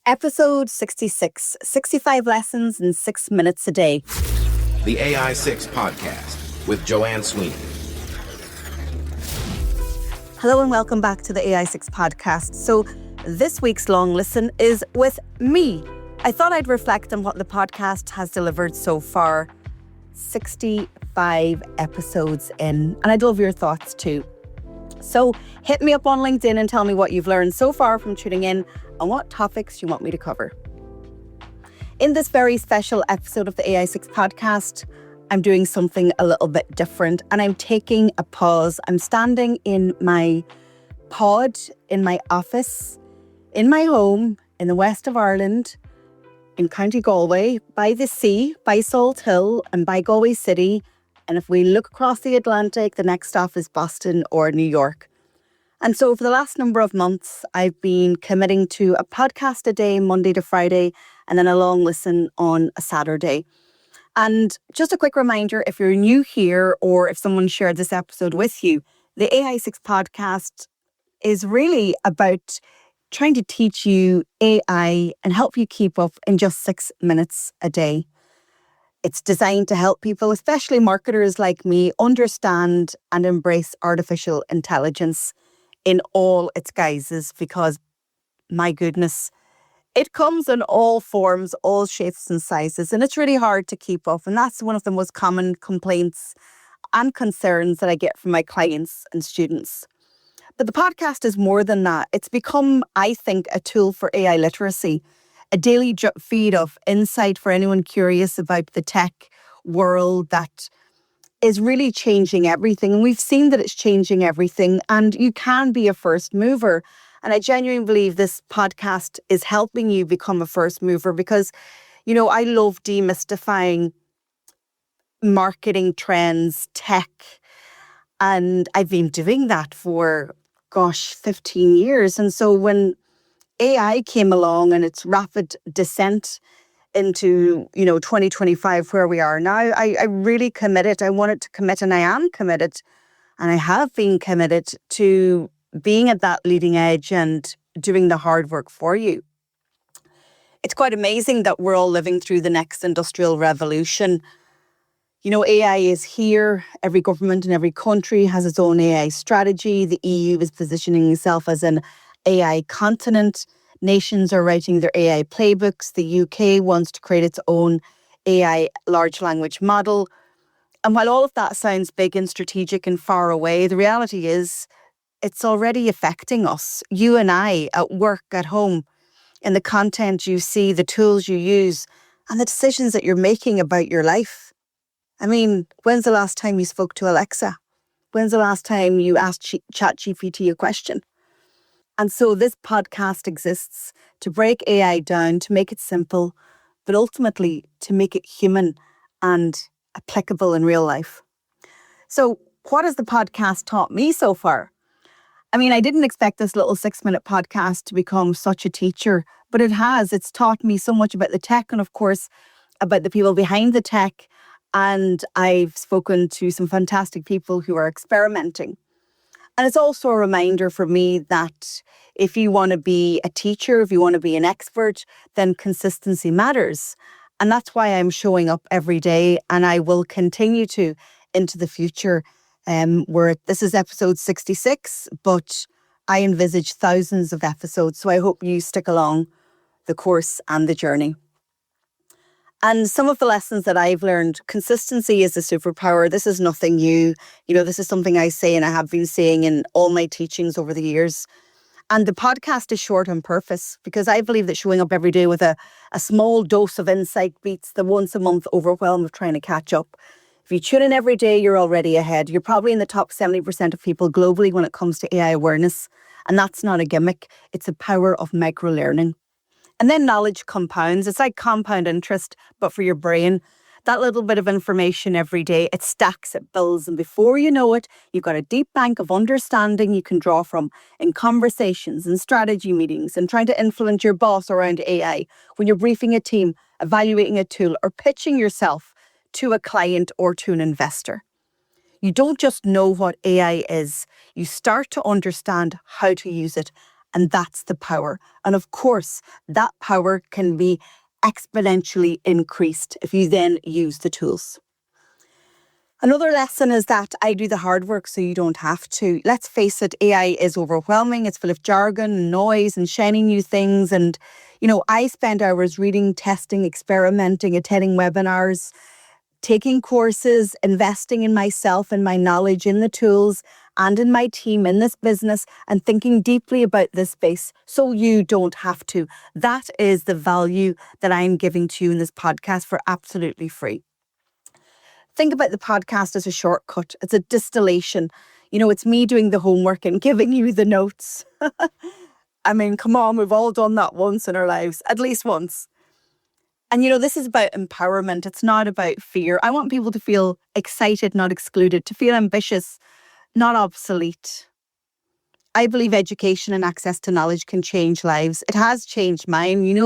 Episode 66, 65 lessons in 6 minutes a day. The AI6 podcast with Joanne Sweeney. Hello and welcome back to the AI6 podcast. So this week's long listen is with me. I thought I'd reflect on what the podcast has delivered so far. 65 episodes in, and I'd love your thoughts too. So hit me up on LinkedIn and tell me what you've learned so far from tuning in and what topics you want me to cover. In this very special episode of the AI6 podcast, I'm doing something a little bit different and I'm taking a pause. I'm standing in my pod, in my office, in my home in the west of Ireland, in County Galway, by the sea, by Salt Hill and by Galway City. And if we look across the Atlantic, the next stop is Boston or New York. And so for the last number of months, I've been committing to a podcast a day, Monday to Friday, and then a long listen on a Saturday. And just a quick reminder, if you're new here or if someone shared this episode with you, the AI6 podcast is really about trying to teach you AI and help you keep up in just 6 minutes a day. It's designed to help people, especially marketers like me, understand and embrace artificial intelligence in all its guises, because my goodness, it comes in all forms, all shapes and sizes, and it's really hard to keep up. And that's one of the most common complaints and concerns that I get from my clients and students. But the podcast is more than that. It's become, I think, a tool for AI literacy, a daily feed of insight for anyone curious about the tech world that is really changing everything. And we've seen that it's changing everything, and you can be a first mover. And I genuinely believe this podcast is helping you become a first mover because, you know, I love demystifying marketing trends, tech, and I've been doing that for, 15 years. And so when AI came along and its rapid descent into, 2025, where we are now, I really committed. I wanted to commit, and I am committed, and I have been committed to being at that leading edge and doing the hard work for you. It's quite amazing that we're all living through the next industrial revolution. You know, AI is here. Every government in every country has its own AI strategy. The EU is positioning itself as an AI continent. Nations are writing their AI playbooks. The UK wants to create its own AI large language model. And while all of that sounds big and strategic and far away, the reality is it's already affecting us. You and I, at work, at home, in the content you see, the tools you use, and the decisions that you're making about your life. I mean, when's the last time you spoke to Alexa? When's the last time you asked ChatGPT a question? And so this podcast exists to break AI down, to make it simple, but ultimately to make it human and applicable in real life. So what has the podcast taught me so far? I mean, I didn't expect this little 6-minute podcast to become such a teacher, but it has. It's taught me so much about the tech and, of course, about the people behind the tech. And I've spoken to some fantastic people who are experimenting. And it's also a reminder for me that if you want to be a teacher, if you want to be an expert, then consistency matters. And that's why I'm showing up every day, and I will continue to into the future. This is episode 66, but I envisage thousands of episodes. So I hope you stick along the course and the journey. And some of the lessons that I've learned, consistency is a superpower. This is nothing new. You know, this is something I say and I have been saying in all my teachings over the years. And the podcast is short on purpose because I believe that showing up every day with a small dose of insight beats the once a month overwhelm of trying to catch up. If you tune in every day, you're already ahead. You're probably in the top 70% of people globally when it comes to AI awareness. And that's not a gimmick. It's the power of micro-learning. And then knowledge compounds. It's like compound interest, but for your brain. That little bit of information every day, it stacks, it builds. And before you know it, you've got a deep bank of understanding you can draw from in conversations and strategy meetings and trying to influence your boss around AI when you're briefing a team, evaluating a tool, or pitching yourself to a client or to an investor. You don't just know what AI is. You start to understand how to use it And that's the power. And of course, that power can be exponentially increased if you then use the tools. Another lesson is that I do the hard work so you don't have to. Let's face it, AI is overwhelming. It's full of jargon, noise, and shiny new things. And, I spend hours reading, testing, experimenting, attending webinars, taking courses, investing in myself and my knowledge in the tools and in my team in this business, and thinking deeply about this space so you don't have to. That is the value that I'm giving to you in this podcast for absolutely free. Think about the podcast as a shortcut. It's a distillation. It's me doing the homework and giving you the notes. I mean, come on, we've all done that once in our lives, at least once. And this is about empowerment. It's not about fear. I want people to feel excited, not excluded, to feel ambitious, not obsolete. I believe education and access to knowledge can change lives. It has changed mine.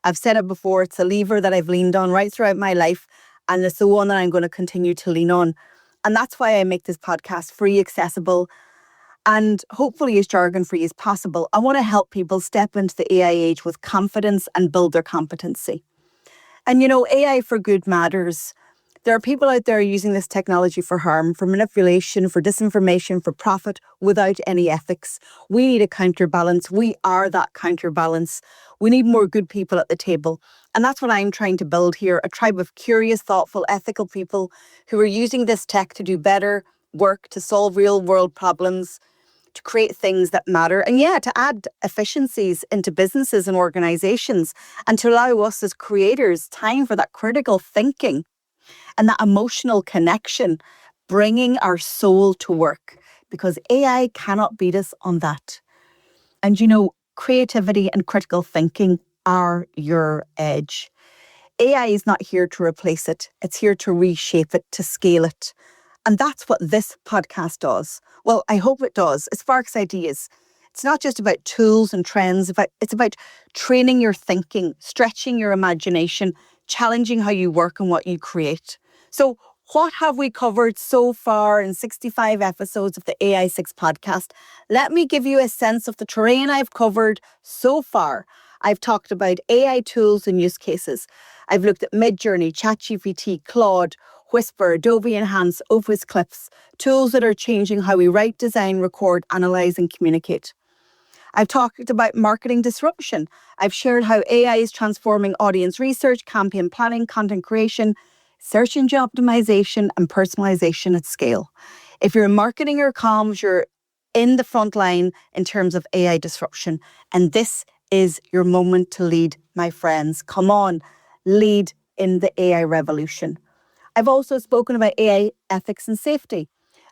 I've said it before, it's a lever that I've leaned on right throughout my life. And it's the one that I'm going to continue to lean on. And that's why I make this podcast free, accessible, and hopefully as jargon-free as possible. I want to help people step into the AI age with confidence and build their competency. And AI for good matters. There are people out there using this technology for harm, for manipulation, for disinformation, for profit, without any ethics. We need a counterbalance. We are that counterbalance. We need more good people at the table. And that's what I'm trying to build here, a tribe of curious, thoughtful, ethical people who are using this tech to do better work, to solve real world problems, to create things that matter, and to add efficiencies into businesses and organizations, and to allow us as creators time for that critical thinking and that emotional connection, bringing our soul to work, because AI cannot beat us on that. And creativity and critical thinking are your edge. AI is not here to replace it. It's here to reshape it, to scale it. And that's what this podcast does. Well, I hope it does. It sparks ideas. It's not just about tools and trends. It's about training your thinking, stretching your imagination, challenging how you work and what you create. So what have we covered so far in 65 episodes of the AI6 podcast? Let me give you a sense of the terrain I've covered so far. I've talked about AI tools and use cases. I've looked at Midjourney, ChatGPT, Claude, Whisper, Adobe Enhance, Opus Clips, tools that are changing how we write, design, record, analyze, and communicate. I've talked about marketing disruption. I've shared how AI is transforming audience research, campaign planning, content creation, search engine optimization, and personalization at scale. If you're in marketing or comms, you're in the front line in terms of AI disruption. And this is your moment to lead, my friends. Come on, lead in the AI revolution. I've also spoken about AI ethics and safety,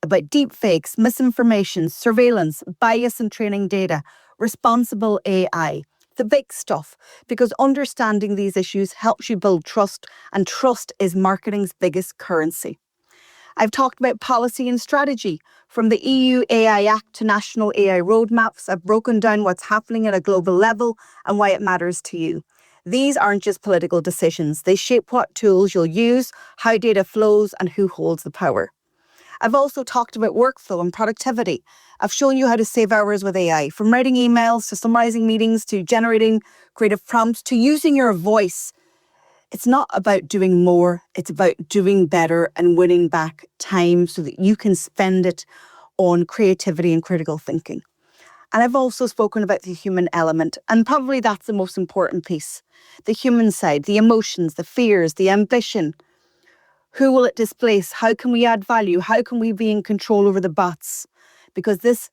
about deepfakes, misinformation, surveillance, bias and training data, responsible AI, the big stuff, because understanding these issues helps you build trust, and trust is marketing's biggest currency. I've talked about policy and strategy, from the EU AI Act to national AI roadmaps. I've broken down what's happening at a global level and why it matters to you. These aren't just political decisions. They shape what tools you'll use, how data flows, and who holds the power. I've also talked about workflow and productivity. I've shown you how to save hours with AI, from writing emails to summarizing meetings to generating creative prompts to using your voice. It's not about doing more, it's about doing better and winning back time so that you can spend it on creativity and critical thinking. And I've also spoken about the human element, and probably that's the most important piece. The human side, the emotions, the fears, the ambition. Who will it displace? How can we add value? How can we be in control over the bots? Because this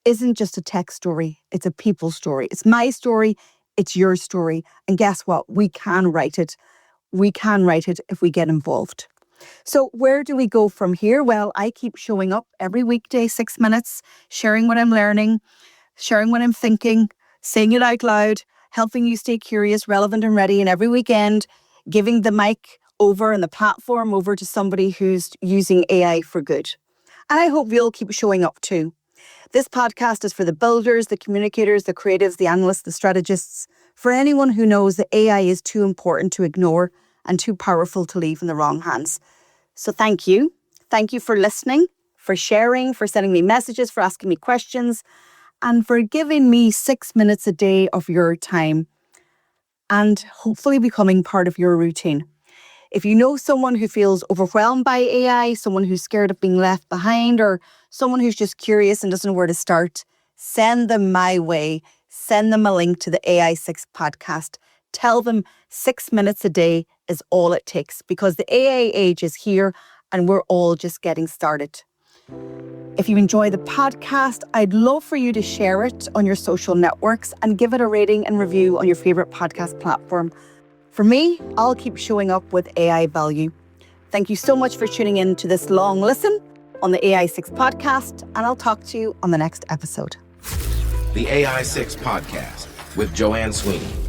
isn't just a tech story, it's a people story. It's my story, it's your story. And guess what? We can write it. We can write it if we get involved. So where do we go from here? Well, I keep showing up every weekday, 6 minutes, sharing what I'm learning, sharing what I'm thinking, saying it out loud, helping you stay curious, relevant and ready. And every weekend, giving the mic over and the platform over to somebody who's using AI for good. And I hope you'll keep showing up too. This podcast is for the builders, the communicators, the creatives, the analysts, the strategists, for anyone who knows that AI is too important to ignore and too powerful to leave in the wrong hands. So thank you. Thank you for listening, for sharing, for sending me messages, for asking me questions. and for giving me 6 minutes a day of your time and hopefully becoming part of your routine. If you know someone who feels overwhelmed by AI, someone who's scared of being left behind, or someone who's just curious and doesn't know where to start, send them my way. Send them a link to the AI6 podcast. Tell them 6 minutes a day is all it takes, because the AI age is here and we're all just getting started. If you enjoy the podcast, I'd love for you to share it on your social networks and give it a rating and review on your favorite podcast platform. For me, I'll keep showing up with AI value. Thank you so much for tuning in to this long listen on the AI6 podcast, and I'll talk to you on the next episode. The AI6 podcast with Joanne Sweeney.